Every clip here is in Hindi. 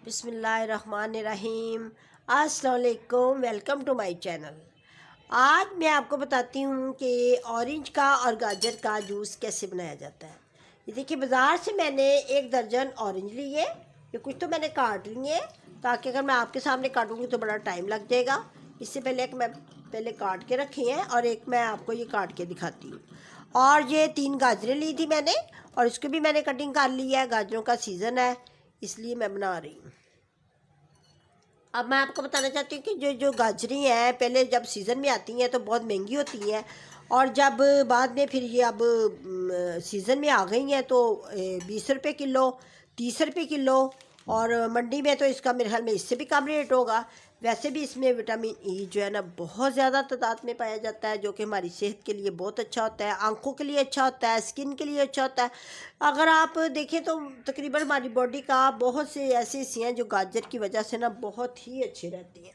बिस्मिल्लाहिर्रहमानिर्रहीम। अस्सलाम वालेकुम, वेलकम टू माय चैनल। आज मैं आपको बताती हूँ कि ऑरेंज का और गाजर का जूस कैसे बनाया जाता है। ये देखिए, बाज़ार से मैंने 1 दर्जन ऑरेंज लिए। ये कुछ तो मैंने काट लिए ताकि अगर मैं आपके सामने काटूँगी तो बड़ा टाइम लग जाएगा। इससे पहले एक मैं पहले काट के रखी हैं और एक मैं आपको ये काट के दिखाती हूँ। और ये 3 गाजरें ली थी मैंने और इसको भी मैंने कटिंग कर ली है। गाजरों का सीज़न है इसलिए मैं बना रही हूँ। अब मैं आपको बताना चाहती हूँ कि जो जो गाजरें हैं पहले जब सीज़न में आती हैं तो बहुत महंगी होती हैं, और जब बाद में फिर ये अब सीज़न में आ गई हैं तो 20 रुपये किलो, 30 रुपये किलो, और मंडी में तो इसका मेरे ख्याल में इससे भी कम रेट होगा। वैसे भी इसमें विटामिन ई जो है ना बहुत ज़्यादा तादाद में पाया जाता है, जो कि हमारी सेहत के लिए बहुत अच्छा होता है, आंखों के लिए अच्छा होता है, स्किन के लिए अच्छा होता है। अगर आप देखें तो तकरीबन हमारी बॉडी का बहुत से ऐसे हिस्से हैं जो गाजर की वजह से ना बहुत ही अच्छे रहती हैं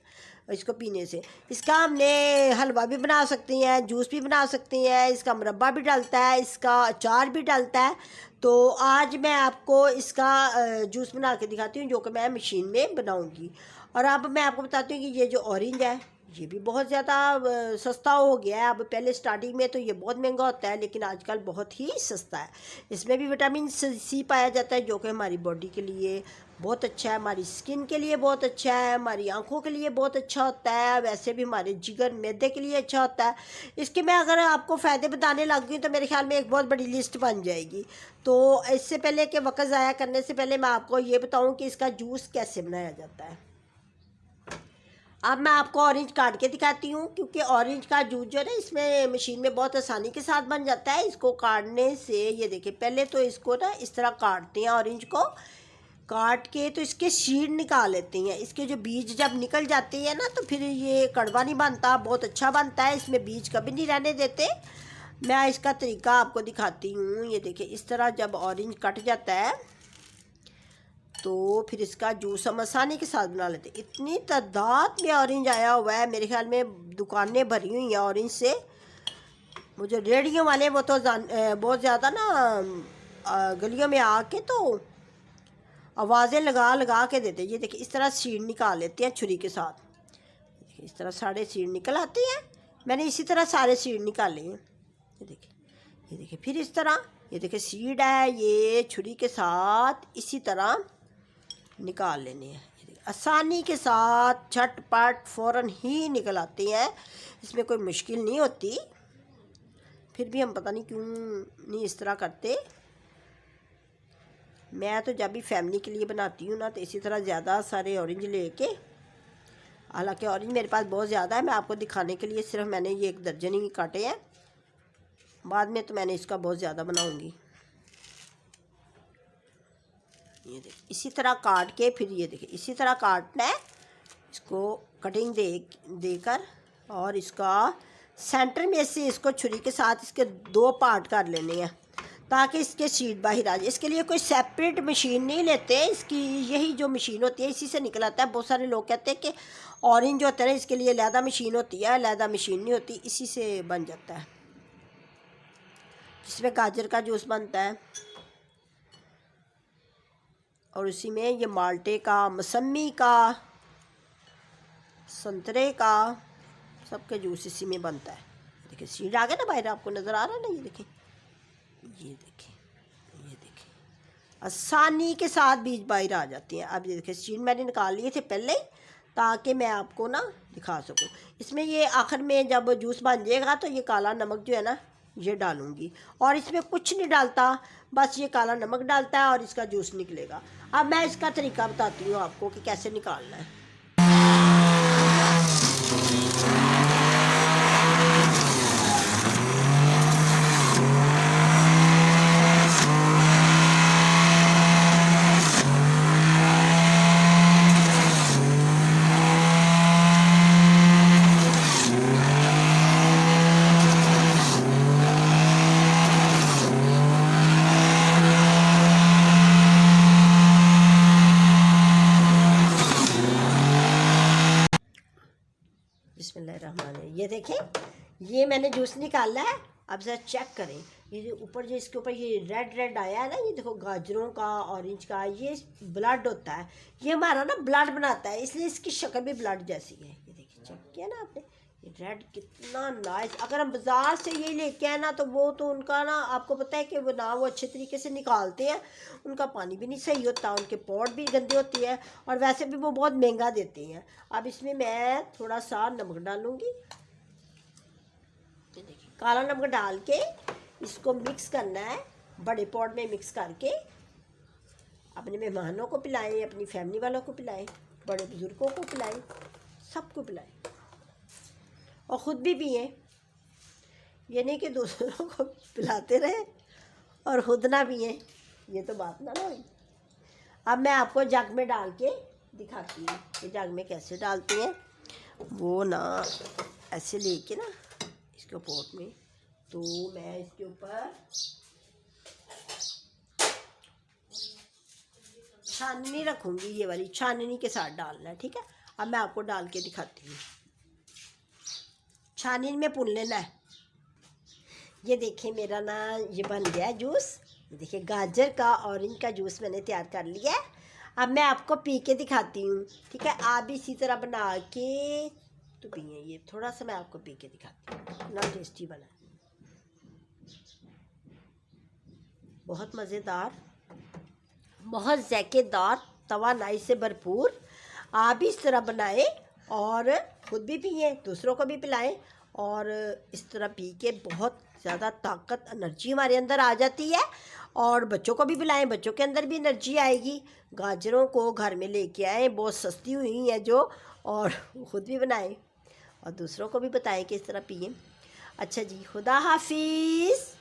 इसको पीने से। इसका हमने हलवा भी बना सकते हैं, जूस भी बना सकते हैं, इसका मुरब्बा भी डलता है, इसका अचार भी डलता है। तो आज मैं आपको इसका जूस बना के दिखाती हूँ जो कि मैं मशीन में बनाऊँगी। और अब मैं आपको बताती हूँ कि ये जो ऑरेंज है ये भी बहुत ज़्यादा सस्ता हो गया है। अब पहले स्टार्टिंग में तो ये बहुत महंगा होता है, लेकिन आजकल बहुत ही सस्ता है। इसमें भी विटामिन सी पाया जाता है जो कि हमारी बॉडी के लिए बहुत अच्छा है, हमारी स्किन के लिए बहुत अच्छा है, हमारी आंखों के लिए बहुत अच्छा होता है, वैसे भी हमारे जिगर मैदे के लिए अच्छा होता है। इसके मैं अगर आपको फ़ायदे बताने लग गई तो मेरे ख्याल में एक बहुत बड़ी लिस्ट बन जाएगी। तो इससे पहले कि वक्त ज़ाया करने से पहले मैं आपको ये बताऊँ कि इसका जूस कैसे बनाया जाता है। अब मैं आपको ऑरेंज काट के दिखाती हूँ, क्योंकि ऑरेंज का जूस जो है ना इसमें मशीन में बहुत आसानी के साथ बन जाता है। इसको काटने से ये देखिए, पहले तो इसको ना इस तरह काटते हैं, ऑरेंज को काट के तो इसके सीड निकाल लेते हैं। इसके जो बीज जब निकल जाते हैं ना तो फिर ये कड़वा नहीं बनता, बहुत अच्छा बनता है, इसमें बीज कभी नहीं रहने देते। मैं इसका तरीका आपको दिखाती हूँ। ये देखिए, इस तरह जब ऑरेंज कट जाता है तो फिर इसका जूस हम आसानी के साथ बना लेते हैं। इतनी तादाद में ऑरेंज आया हुआ है, मेरे ख्याल में दुकानें भरी हुई हैं ऑरेंज से। मुझे रेडियो वाले वो तो बहुत ज़्यादा ना गलियों में आके तो आवाज़ें लगा लगा के देते हैं। ये देखिए, इस तरह सीड निकाल लेते हैं छुरी के साथ। देखिए, इस तरह सारे सीड निकल आते हैं। मैंने इसी तरह सारे सीड निकाले हैं। ये देखिए, फिर इस तरह ये देखिए सीड है, ये छुरी के साथ इसी तरह निकाल लेने हैं। आसानी के साथ झटपट फ़ौरन ही निकल आते हैं, इसमें कोई मुश्किल नहीं होती। फिर भी हम पता नहीं क्यों नहीं इस तरह करते। मैं तो जब भी फैमिली के लिए बनाती हूँ ना तो इसी तरह ज़्यादा सारे ऑरेंज लेके, हालांकि ऑरेंज मेरे पास बहुत ज़्यादा है, मैं आपको दिखाने के लिए सिर्फ मैंने ये 1 दर्जन ही काटे हैं। बाद में तो मैंने इसका बहुत ज़्यादा बनाऊँगी। ये देखिए, इसी तरह काट के फिर ये देखिए इसी तरह काटना है इसको, कटिंग देकर, और इसका सेंटर में से इसको छुरी के साथ इसके 2 पार्ट कर लेने हैं ताकि इसके सीड बाहर आ जाए। इसके लिए कोई सेपरेट मशीन नहीं लेते, इसकी यही जो मशीन होती है इसी से निकल आता है। बहुत सारे लोग कहते हैं कि ऑरेंज होता है ना इसके लिए अलहदा मशीन होती है, अलहदा मशीन नहीं होती, इसी से बन जाता है जिसमें गाजर का जूस बनता है। और उसी में ये माल्टे का, मौसमी का, संतरे का, सबके जूस इसी में बनता है। देखिए सीड आ गया ना बाहर, आपको नज़र आ रहा है ना। ये देखिए, ये देखिए, ये देखिए, आसानी के साथ बीज बाहर आ जाती हैं। अब ये देखिए, सीड मैंने निकाल लिए थे पहले ताकि मैं आपको ना दिखा सकूं। इसमें ये आखिर में जब जूस बन जाएगा तो ये काला नमक जो है ना ये डालूंगी, और इसमें कुछ नहीं डालता, बस ये काला नमक डालता है और इसका जूस निकलेगा। अब मैं इसका तरीका बताती हूँ आपको कि कैसे निकालना है। बिस्मिल्लाहिर्रहमानिर्रहीम। ये देखें, ये मैंने जूस निकाला है। अब ज़रा चेक करें, ये जो ऊपर जो इसके ऊपर ये रेड रेड आया है ना, ये देखो गाजरों का, ऑरेंज का, ये ब्लड होता है, ये हमारा ना ब्लड बनाता है, इसलिए इसकी शक्ल भी ब्लड जैसी है। ये देखिए, चेक किया ना आपने, ये रेड कितना नाइस। अगर हम बाज़ार से ये लेके आए ना, तो वो तो उनका ना, आपको पता है कि वो ना वो अच्छे तरीके से निकालते हैं, उनका पानी भी नहीं सही होता, उनके पॉट भी गंदे होती है, और वैसे भी वो बहुत महंगा देते हैं। अब इसमें मैं थोड़ा सा नमक डालूँगी, देखिए काला नमक डाल के इसको मिक्स करना है, बड़े पॉट में मिक्स करके अपने मेहमानों को पिलाएं, अपनी फैमिली वालों को पिलाएं, बड़े बुज़ुर्गों को पिलाएं, सबको पिलाएं और ख़ुद भी पिएं। ये नहीं कि दूसरों को पिलाते रहें और खुद ना पिएं, ये तो बात ना हुई। अब मैं आपको जग में डाल के दिखाती हूँ कि जग में कैसे डालती हैं। वो ना ऐसे लेके ना इसके पोट में, तो मैं इसके ऊपर छाननी रखूँगी, ये वाली छाननी के साथ डालना है, ठीक है। अब मैं आपको डाल के दिखाती हूँ, छाननी में पुन लेना है। ये देखिए मेरा ना ये बन गया है जूस, ये देखिए गाजर का ऑरेंज का जूस मैंने तैयार कर लिया है। अब मैं आपको पी के दिखाती हूँ, ठीक है। आप भी इसी तरह बना के तो पिए। ये थोड़ा सा मैं आपको पी के दिखाती हूँ, इतना टेस्टी बना है, बहुत मज़ेदार, बहुत ज़ायकेदार, तवानाई से भरपूर। आप भी इस तरह बनाएं और ख़ुद भी पिए, दूसरों को भी पिलाएं, और इस तरह पी के बहुत ज़्यादा ताकत, एनर्जी हमारे अंदर आ जाती है। और बच्चों को भी पिलाएं, बच्चों के अंदर भी एनर्जी आएगी। गाजरों को घर में लेके आएँ, बहुत सस्ती हुई है जो, और ख़ुद भी बनाएं और दूसरों को भी बताएं कि इस तरह पिए। अच्छा जी, खुदा हाफिज़।